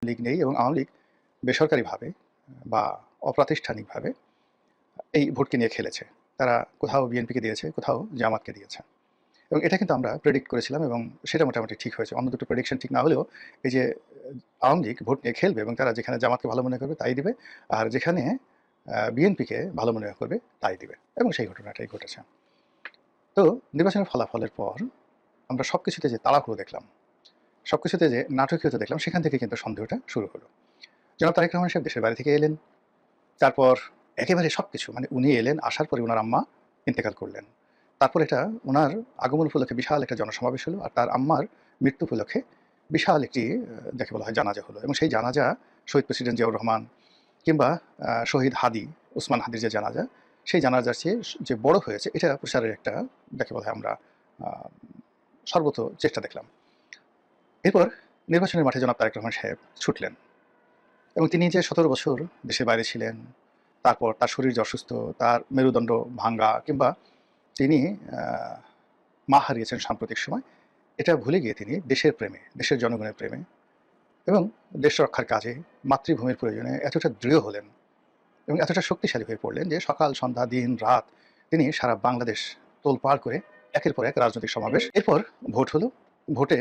লীগ নেই এবং আওয়ামী লীগ বেসরকারিভাবে বা অপ্রাতিষ্ঠানিকভাবে এই ভোটকে নিয়ে খেলেছে। তারা কোথাও বিএনপিকে দিয়েছে, কোথাও জামাতকে দিয়েছে। এবং এটা কিন্তু আমরা প্রেডিক্ট করেছিলাম এবং সেটা মোটামুটি ঠিক হয়েছে। অন্য দুটো প্রেডিকশন ঠিক না হলেও এই যে আওয়ামী লীগ ভোট নিয়ে খেলবে এবং তারা যেখানে জামাতকে ভালো মনে করবে তাই দিবে, আর যেখানে বিএনপিকে ভালো মনে করবে তাই দিবে, এবং সেই ঘটনাটাই ঘটেছে। তো নির্বাচনের ফলাফলের পর আমরা সবকিছুতে যে তাড়াহুড়ো দেখলাম, সবকিছুতে যে নাটকীয়তা দেখলাম, সেখান থেকে কিন্তু সন্দেহটা শুরু হলো। জনাব তারেক রহমান সাহেব দেশের বাড়ি থেকে এলেন, তারপর একেবারে সবকিছু মানে উনি এলেন, আসার পরে উনার আম্মা ইন্তেকাল করলেন। তারপর এটা উনার আগমন উপলক্ষে বিশাল একটা জনসমাবেশ হলো, আর তার আম্মার মৃত্যু উপলক্ষে বিশাল একটি যাকে বলা হয় জানাজা হলো, এবং সেই জানাজা শহীদ প্রেসিডেন্ট জিয়াউর রহমান কিংবা শহীদ হাদি ওসমান হাদির যে জানাজা, সেই জানাজার চেয়ে যে বড় হয়েছে এটা প্রচারের একটা যাকে বলা হয় আমরা সর্বত চেষ্টা দেখলাম। এরপর নির্বাচনের মাঠে জনাব তারেক রহমান সাহেব ছুটলেন, এবং তিনি যে ১৭ বছর দেশের বাইরে ছিলেন, তারপর তার শরীর যে অসুস্থ, তার মেরুদণ্ড ভাঙ্গা, কিংবা তিনি মা হারিয়েছেন সাম্প্রতিক সময়, এটা ভুলে গিয়ে তিনি দেশের প্রেমে, দেশের জনগণের প্রেমে এবং দেশ রক্ষার কাজে মাতৃভূমির প্রয়োজনে এতটা দৃঢ় হলেন এবং এতটা শক্তিশালী হয়ে পড়লেন যে সকাল সন্ধ্যা দিন রাত তিনি সারা বাংলাদেশ তোলপাড় করে একের পর এক রাজনৈতিক সমাবেশ। এরপর ভোট হলো, ভোটে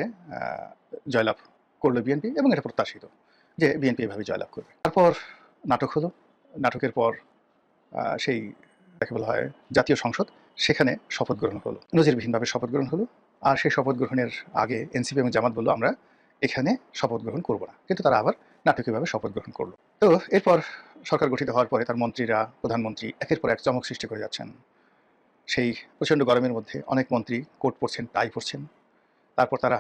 জয়লাভ করলো বিএনপি, এবং এটা প্রত্যাশিত যে বিএনপি এভাবে জয়লাভ করবে। তারপর নাটক হলো, নাটকের পর সেই যাকে বলা হয় জাতীয় সংসদ, সেখানে শপথ গ্রহণ হলো, নজিরবিহীনভাবে শপথ গ্রহণ হলো। আর সেই শপথ গ্রহণের আগে এনসিপি এবং জামাত বললো আমরা এখানে শপথ গ্রহণ করব না, কিন্তু তারা আবার নাটকীয়ভাবে শপথ গ্রহণ করলো। তো এরপর সরকার গঠিত হওয়ার পরে তার মন্ত্রীরা, প্রধানমন্ত্রী একের পর এক চমক সৃষ্টি করে যাচ্ছেন। সেই প্রচণ্ড গরমের মধ্যে অনেক মন্ত্রী কোট পরছেন, টাই পরছেন, তারপর তারা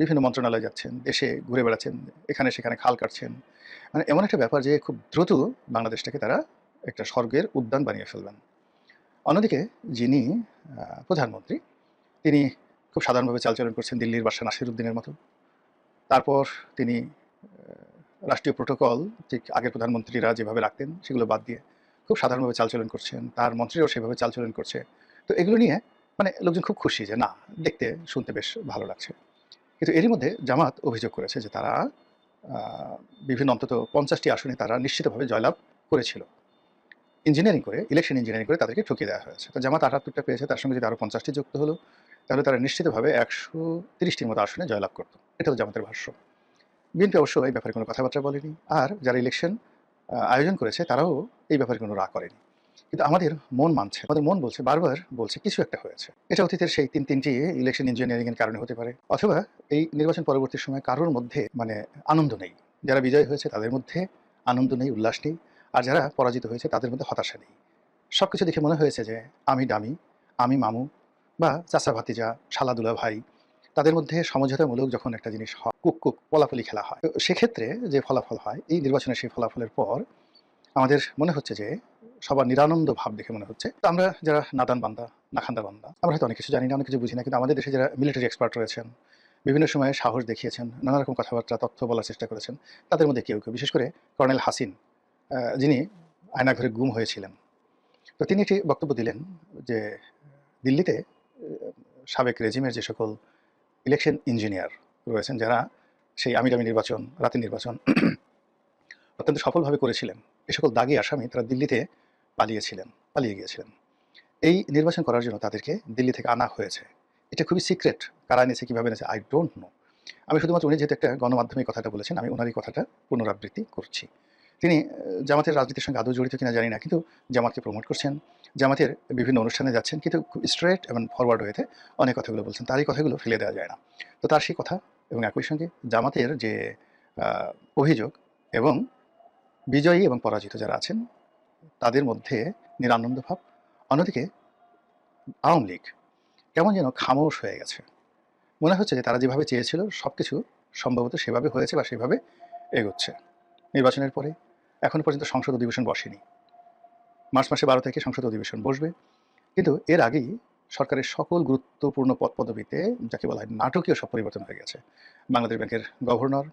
বিভিন্ন মন্ত্রণালয়ে যাচ্ছেন, দেশে ঘুরে বেড়াচ্ছেন, এখানে সেখানে খাল কাটছেন। মানে এমন একটা ব্যাপার যে খুব দ্রুত বাংলাদেশটাকে তারা একটা স্বর্গের উদ্যান বানিয়ে ফেলবেন। অন্যদিকে যিনি প্রধানমন্ত্রী, তিনি খুব সাধারণভাবে চালচলন করছেন দিল্লির বাদশা নাসিরুদ্দিনের মতো। তারপর তিনি রাষ্ট্রীয় প্রোটোকল ঠিক আগের প্রধানমন্ত্রীরা যেভাবে রাখতেন সেগুলো বাদ দিয়ে খুব সাধারণভাবে চালচলন করছেন, তার মন্ত্রীরাও সেভাবে চালচলন করছে। তো এগুলো নিয়ে মানে লোকজন খুব খুশি যে না, দেখতে শুনতে বেশ ভালো লাগছে। কিন্তু এরই মধ্যে জামাত অভিযোগ করেছে যে তারা বিভিন্ন অন্তত ৫০টি আসনে তারা নিশ্চিতভাবে জয়লাভ করেছিল। ইঞ্জিনিয়ারিং করে, ইলেকশন ইঞ্জিনিয়ারিং করে তাদেরকে ঠকিয়ে দেওয়া হয়েছে। তো জামাত ৭৮টা পেয়েছে, তার সঙ্গে যদি আরও ৫০টি যুক্ত হলো, তাহলে তারা নিশ্চিতভাবে ১৩০টির মতো আসনে জয়লাভ করত। এটা হলো জামাতের ভাষ্য। বিএনপি অবশ্য এই ব্যাপারে কোনো কথাবার্তা বলেনি, আর যারা ইলেকশন আয়োজন করেছে তারাও এই ব্যাপারে কোনো রা করেনি। কিন্তু আমাদের মন মানছে, আমাদের মন বলছে, বারবার বলছে কিছু একটা হয়েছে। এটা অতীতের সেই তিনটি ইলেকশন ইঞ্জিনিয়ারিং এর কারণে হতে পারে, অথবা এই নির্বাচন পরবর্তী সময়ে কারোর মধ্যে মানে আনন্দ নেই। যারা বিজয় হয়েছে তাদের মধ্যে আনন্দ নেই, উল্লাস নেই, আর যারা পরাজিত হয়েছে তাদের মধ্যে হতাশা নেই। সবকিছু দেখে মনে হয়েছে যে আমি ডামি, আমি মামু, বা চাচা ভাতিজা, শালাদুলা ভাই, তাদের মধ্যে সমঝোতামূলক যখন একটা জিনিস হয়, কুক কুক পলাপলি খেলা হয়, তো সেক্ষেত্রে যে ফলাফল হয়, এই নির্বাচনের সেই ফলাফলের পর আমাদের মনে হচ্ছে যে সবার নিরানন্দ ভাব দেখে মনে হচ্ছে তো আমরা যারা নাদান বান্দা, নাখান্দা বান্দা, আমরা হয়তো অনেক কিছু জানি না, অনেক কিছু বুঝি না, কিন্তু আমাদের দেশে যারা মিলিটারি এক্সপার্ট রয়েছেন, বিভিন্ন সময়ে সাহস দেখিয়েছেন, নানা রকম কথাবার্তা তথ্য বলার চেষ্টা করেছেন, তাদের মধ্যে কেউ কেউ, বিশেষ করে কর্নেল হাসিন, যিনি আয়নাঘরে গুম হয়েছিলেন, তো তিনি একটি বক্তব্য দিলেন যে দিল্লিতে সাবেক রেজিমের যে সকল ইলেকশন ইঞ্জিনিয়ার রয়েছেন, যারা সেই আমিরামি নির্বাচন, রাতের নির্বাচন অত্যন্ত সফলভাবে করেছিলেন, এ সকল দাগি আসামি তারা দিল্লিতে পালিয়ে গিয়েছিলেন। এই নির্বাচন করার জন্য তাদেরকে দিল্লি থেকে আনা হয়েছে। এটা খুবই সিক্রেট, কারা এনেছে, কীভাবে এনেছে, আই ডোন্ট নো। আমি শুধুমাত্র উনি যেহেতু একটা গণমাধ্যমে কথাটা বলেছেন, আমি ওনারই কথাটা পুনরাবৃত্তি করছি। তিনি জামাতের রাজনীতির সঙ্গে আদৌ জড়িত কিনা জানি না, কিন্তু জামাতকে প্রমোট করছেন, জামাতের বিভিন্ন অনুষ্ঠানে যাচ্ছেন, কিন্তু খুব স্ট্রেট এবং ফরওয়ার্ড ওয়েতে অনেক কথাগুলো বলছেন, তার এই কথাগুলো ফেলে দেওয়া যায় না। তো তার সেই কথা এবং একই সঙ্গে জামাতের যে অভিযোগ এবং বিজয়ী এবং পরাজিত যারা আছেন তাদের মধ্যে নিরানন্দ ভাব। অন্যদিকে আওয়ামী লীগ কেমন যেন খামোশ হয়ে গেছে, মনে হচ্ছে যে তারা যেভাবে চেয়েছিল সব কিছু সম্ভবত সেভাবে হয়েছে বা সেভাবে এগোচ্ছে। নির্বাচনের পরে এখনও পর্যন্ত সংসদ অধিবেশন বসেনি, মার্চ মাসে ১২ তারিখে সংসদ অধিবেশন বসবে, কিন্তু এর আগেই সরকারের সকল গুরুত্বপূর্ণ পদ পদবিতে যাকে বলা হয় নাটকীয় সব পরিবর্তন হয়ে গেছে। বাংলাদেশ ব্যাংকের গভর্নর,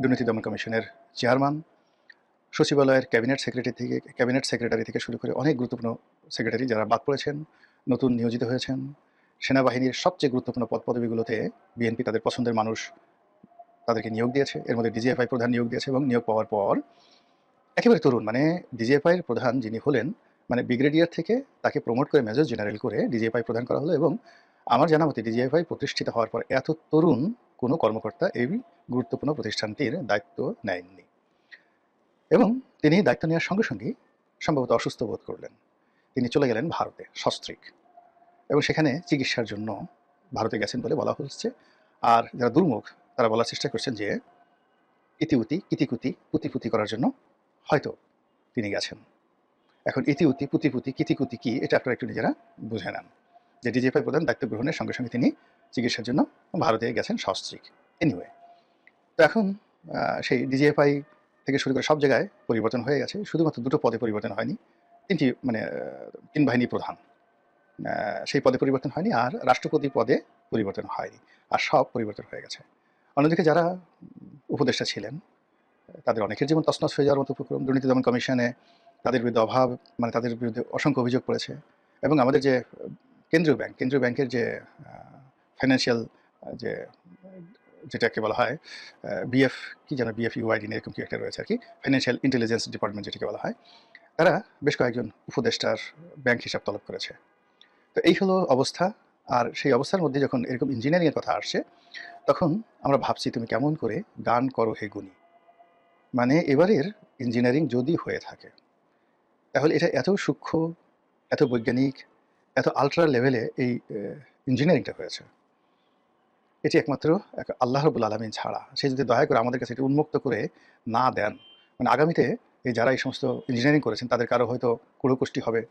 দুর্নীতি দমন কমিশনের চেয়ারম্যান, সচিবালয়ের ক্যাবিনেট সেক্রেটারি থেকে শুরু করে অনেক গুরুত্বপূর্ণ সেক্রেটারি যারা বাদ পড়েছেন, নতুন নিয়োজিত হয়েছেন। সেনাবাহিনীর সবচেয়ে গুরুত্বপূর্ণ পদ পদবিগুলোতে বিএনপি তাদের পছন্দের মানুষ তাদেরকে নিয়োগ দিয়েছে। এর মধ্যে ডিজিএফআই প্রধান নিয়োগ দিয়েছে এবং নিয়োগ পাওয়ার পর একেবারে তরুণ মানে ডিজিএফআই এর প্রধান যিনি হলেন, মানে ব্রিগেডিয়ার থেকে তাকে প্রমোট করে মেজর জেনারেল করে ডিজিএফআই প্রধান করা হলো এবং আমার জানা মতে ডিজিএফআই প্রতিষ্ঠিত হওয়ার পর এত তরুণ কোনো কর্মকর্তা এই গুরুত্বপূর্ণ প্রতিষ্ঠানটির দায়িত্ব নেননি। এবং তিনি দায়িত্ব নেওয়ার সঙ্গে সঙ্গেই সম্ভবত অসুস্থ বোধ করলেন। তিনি চলে গেলেন ভারতে সস্ত্রীক এবং সেখানে চিকিৎসার জন্য ভারতে গেছেন বলে বলা হচ্ছে। আর যারা দুর্মুখ তারা বলার চেষ্টা করছেন যে ইতিউতি কিতিকুতি পুতিপুতি করার জন্য হয়তো তিনি গেছেন। এখন ইতিউতি পুতিপুতি কিতিকুতি কি এটা আপনারা একটু নিজেরা বুঝে নেন যে ডিজিএফআই প্রধান দায়িত্ব গ্রহণের সঙ্গে সঙ্গে তিনি চিকিৎসার জন্য ভারতে গেছেন সস্ত্রীক। এনিওয়ে, তো এখন সেই ডিজিএফআই থেকে শুরু করে সব জায়গায় পরিবর্তন হয়ে গেছে, শুধুমাত্র দুটো পদে পরিবর্তন হয়নি। তিনটি মানে তিন বাহিনী প্রধান সেই পদে পরিবর্তন হয়নি, আর রাষ্ট্রপতি পদে পরিবর্তন হয়নি, আর সব পরিবর্তন হয়ে গেছে। অন্যদিকে যারা উপদেষ্টা ছিলেন তাদের অনেকের জীবন তছনছ হয়ে যাওয়ার মতো উপক্রম। দুর্নীতি দমন কমিশনে তাদের বিরুদ্ধে অভাব মানে তাদের বিরুদ্ধে অসংখ্য অভিযোগ পড়েছে। এবং আমাদের যে কেন্দ্রীয় ব্যাংকের যে ফাইন্যান্সিয়াল যে যেটাকে বলা হয় বিএফ কি যেন বিএফ ইউআইডি এরকম কি একটা রয়েছে আর কি, ফাইন্যান্সিয়াল ইন্টেলিজেন্স ডিপার্টমেন্ট যেটাকে বলা হয়, তারা বেশ কয়েকজন উপদেষ্টার ব্যাংক হিসাব তলব করেছে। তো এই হলো অবস্থা। আর সেই অবস্থার মধ্যে যখন এরকম ইঞ্জিনিয়ারিংয়ের কথা আসছে তখন আমরা ভাবছি তুমি কেমন করে গান করো হে গুণী। মানে এবারের ইঞ্জিনিয়ারিং যদি হয়ে থাকে তাহলে এটা এত সূক্ষ্ম, এত বৈজ্ঞানিক, এত আল্ট্রা লেভেলে এই ইঞ্জিনিয়ারিংটা হয়েছে। এটি একমাত্র আল্লাহ রাব্বুল আলামিন ছাড়া, সে যদি দয়া করে আমাদের কাছে এটি উন্মুক্ত করে না দেন, মানে আগামীতে এই যারা এই সমস্ত ইঞ্জিনিয়ারিং করেছেন তাদের কারো হয়তো কুড়োকুষ্টি হবে,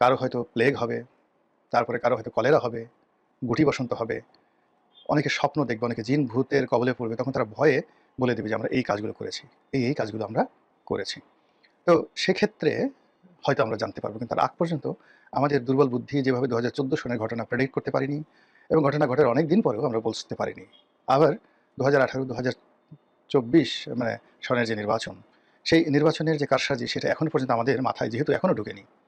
কারো হয়তো প্লেগ হবে, তারপরে কারো হয়তো কলেরা হবে, গুটি বসন্ত হবে, অনেকে স্বপ্ন দেখবে, অনেকে জিন ভূতের কবলে পড়বে, তখন তারা ভয়ে বলে দেবে যে আমরা এই কাজগুলো করেছি, এই কাজগুলো আমরা করেছি। তো সেক্ষেত্রে হয়তো আমরা জানতে পারবো, কিন্তু তার আগ পর্যন্ত আমাদের দুর্বল বুদ্ধি যেভাবে 2014 সনের ঘটনা প্রেডিক্ট করতে পারিনি এবং ঘটনা ঘটার অনেক দিন পরেও আমরা বলতে পারিনি। আবার 2018 2024 মানে সনের যে নির্বাচন, সেই নির্বাচনের যে কারসাজি সেটা এখনো পর্যন্ত আমাদের মাথায় যেহেতু এখনো ঢোকেনি,